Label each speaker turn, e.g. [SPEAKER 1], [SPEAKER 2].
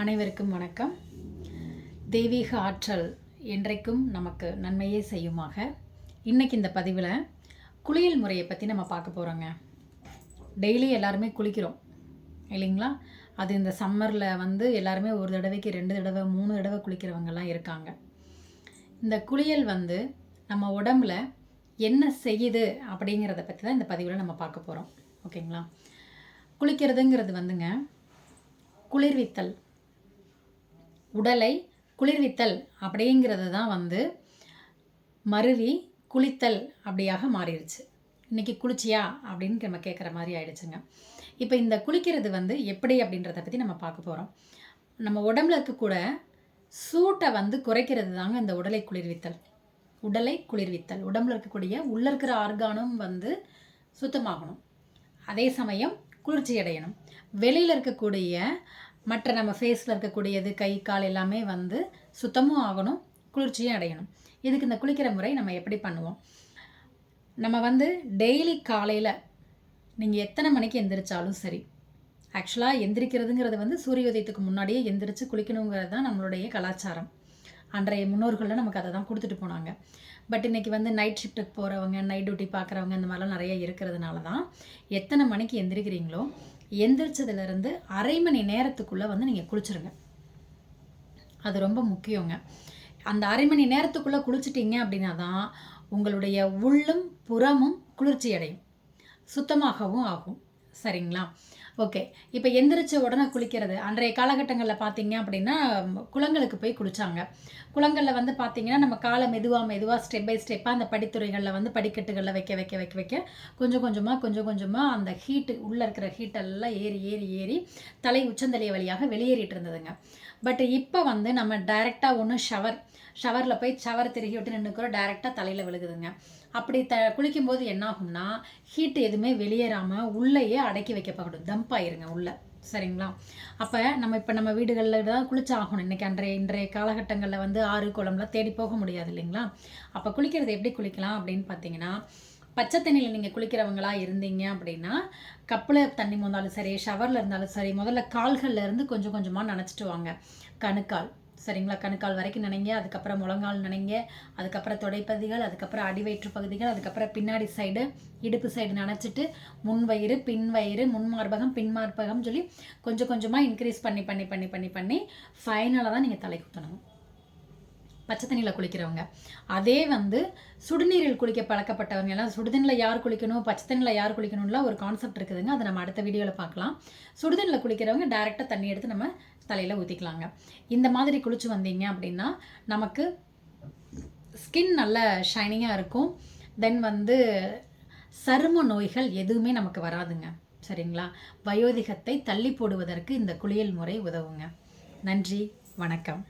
[SPEAKER 1] அனைவருக்கும் வணக்கம். தெய்வீக ஆற்றல் என்றைக்கும் நமக்கு நன்மையே செய்யுமாக. இன்றைக்கி இந்த பதிவில் குளியல் முறையை பற்றி நம்ம பார்க்க போகிறோங்க. டெய்லி எல்லாருமே குளிக்கிறோம் இல்லைங்களா? அது இந்த சம்மரில் எல்லாருமே ஒரு தடவைக்கு 2 தடவை 3 தடவை குளிக்கிறவங்கெல்லாம் இருக்காங்க. இந்த குளியல் நம்ம உடம்புல என்ன செய்யுது அப்படிங்கிறத பற்றி தான் இந்த பதிவில் நம்ம பார்க்க போகிறோம். ஓகேங்களா? குளிக்கிறதுங்கிறது குளிர்வித்தல், உடலை குளிர்வித்தல் அப்படிங்கிறது தான் மருவி குளித்தல் அப்படியாக மாறிடுச்சு. இன்றைக்கி குளிச்சியா அப்படின்னு நம்ம கேட்குற மாதிரி ஆயிடுச்சுங்க. இப்போ இந்த குளிக்கிறது எப்படி அப்படின்றத பற்றி நம்ம பார்க்க போகிறோம். நம்ம உடம்புல இருக்கக்கூட சூட்டை குறைக்கிறது தாங்க இந்த உடலை குளிர்வித்தல். உடலை குளிர்வித்தல், உடம்புல இருக்கக்கூடிய உள்ளே இருக்கிற ஆர்கானும் சுத்தமாகணும், அதே சமயம் குளிர்ச்சி அடையணும். வெளியில் இருக்கக்கூடிய மற்ற நம்ம ஃபேஸில் இருக்கக்கூடியது கை கால் எல்லாமே சுத்தமும் ஆகணும், குளிர்ச்சியும் அடையணும். இதுக்கு இந்த குளிக்கிற முறை நம்ம எப்படி பண்ணுவோம்? நம்ம டெய்லி காலையில் நீங்கள் எத்தனை மணிக்கு எந்திரிச்சாலும் சரி, ஆக்சுவலாக எந்திரிக்கிறதுங்கிறது சூரிய உதயத்துக்கு முன்னாடியே எந்திரிச்சு குளிக்கணுங்கிறது தான் நம்மளுடைய கலாச்சாரம். அன்றைய முன்னோர்களில் நமக்கு அதை தான் கொடுத்துட்டு போனாங்க. பட் இன்றைக்கி நைட் ஷிஃப்ட்டுக்கு போகிறவங்க, நைட் டியூட்டி பார்க்குறவங்க இந்த மாதிரிலாம் நிறைய இருக்கிறதுனால தான் எத்தனை மணிக்கு எந்திரிக்கிறீங்களோ எந்திரிச்சதுலேருந்து அரை மணி நேரத்துக்குள்ளே நீங்கள் குளிச்சுருங்க. அது ரொம்ப முக்கியங்க. அந்த அரை மணி நேரத்துக்குள்ளே குளிச்சிட்டிங்க அப்படின்னா தான் உங்களுடைய உள்ளும் புறமும் குளிர்ச்சி அடையும், சுத்தமாகவும் ஆகும். சரிங்களா? ஓகே. இப்போ எந்திரிச்ச உடனே குளிக்கிறது அன்றைய காலகட்டங்களில் பார்த்தீங்க அப்படின்னா குளங்களுக்கு போய் குளித்தாங்க. குளங்களில் பார்த்தீங்கன்னா நம்ம காலை மெதுவாக ஸ்டெப் பை ஸ்டெப்பாக அந்த படித்துறைகளில் படிக்கட்டுகளில் வைக்க கொஞ்சம் கொஞ்சமாக அந்த ஹீட்டு உள்ளே இருக்கிற ஹீட்டெல்லாம் ஏறி தலை உச்சந்தலைய வழியாக வெளியேறிட்டு இருந்ததுங்க. பட் இப்போ நம்ம டைரெக்டாக ஒன்று ஷவரில் போய் ஷவர் திருகி விட்டு நின்றுக்கிறோம், டைரெக்டாக தலையில் விழுகுதுங்க. அப்படி குளிக்கும்போது என்ன ஆகும்னா ஹீட்டு எதுவுமே வெளியேறாமல் உள்ளேயே அடக்கி வைக்கப்படும், டம்ப் ஆயிருங்க உள்ளே. சரிங்களா? அப்போ நம்ம வீடுகளில் தான் குளிச்சாகணும். இன்றைக்கி இன்றைய காலகட்டங்களில் ஆறு குளம்லாம் தேடி போக முடியாது இல்லைங்களா? அப்போ குளிக்கிறது எப்படி குளிக்கலாம் அப்படின்னு பார்த்தீங்கன்னா, பச்சை தண்ணியில் நீங்கள் குளிக்கிறவங்களா இருந்தீங்க அப்படின்னா கப்பில் தண்ணி மோந்தாலும் சரி, ஷவரில் இருந்தாலும் சரி, முதல்ல கால்களில் இருந்து கொஞ்சம் கொஞ்சமாக நனைச்சிட்டு வாங்க. கணுக்கால், சரிங்களா? கணுக்கால் வரைக்கும் நினைங்க, அதுக்கப்புறம் முழங்கால் நினைங்க, அதுக்கப்புறம் தொடைப்பகுதிகள், அதுக்கப்புறம் அடிவயிற்று பகுதிகள், அதுக்கப்புறம் பின்னாடி சைடு இடுப்பு சைடு நினச்சிட்டு முன் வயிறு, பின் வயிறு, முன் மார்பகம், பின் மார்பகம் சொல்லி கொஞ்சம் கொஞ்சமாக இன்க்ரீஸ் பண்ணி பண்ணி பண்ணி பண்ணி பண்ணி ஃபைனலாக தான் நீங்கள் தலை குத்தணும் பச்சை தண்ணியில் குளிக்கிறவங்க. அதே சுடுநீரில் குளிக்க பழக்கப்பட்டவங்க எல்லாம் சுடுதண்ணில் யார் குளிக்கணும், பச்சை தண்ணியில் யார் குளிக்கணும்லாம் ஒரு கான்செப்ட் இருக்குதுங்க. அதை நம்ம அடுத்த வீடியோவில் பார்க்கலாம். சுடுதண்ணில் குளிக்கிறவங்க டைரெக்டாக தண்ணி எடுத்து நம்ம தலையில் ஊற்றிக்கலாங்க. இந்த மாதிரி குளிச்சு வந்தீங்க அப்படின்னா நமக்கு ஸ்கின் நல்ல ஷைனிங்காக இருக்கும். தென் சரும நோய்கள் எதுவுமே நமக்கு வராதுங்க. சரிங்களா? வயோதிகத்தை தள்ளி போடுவதற்கு இந்த குளியல் முறை உதவுங்க. நன்றி, வணக்கம்.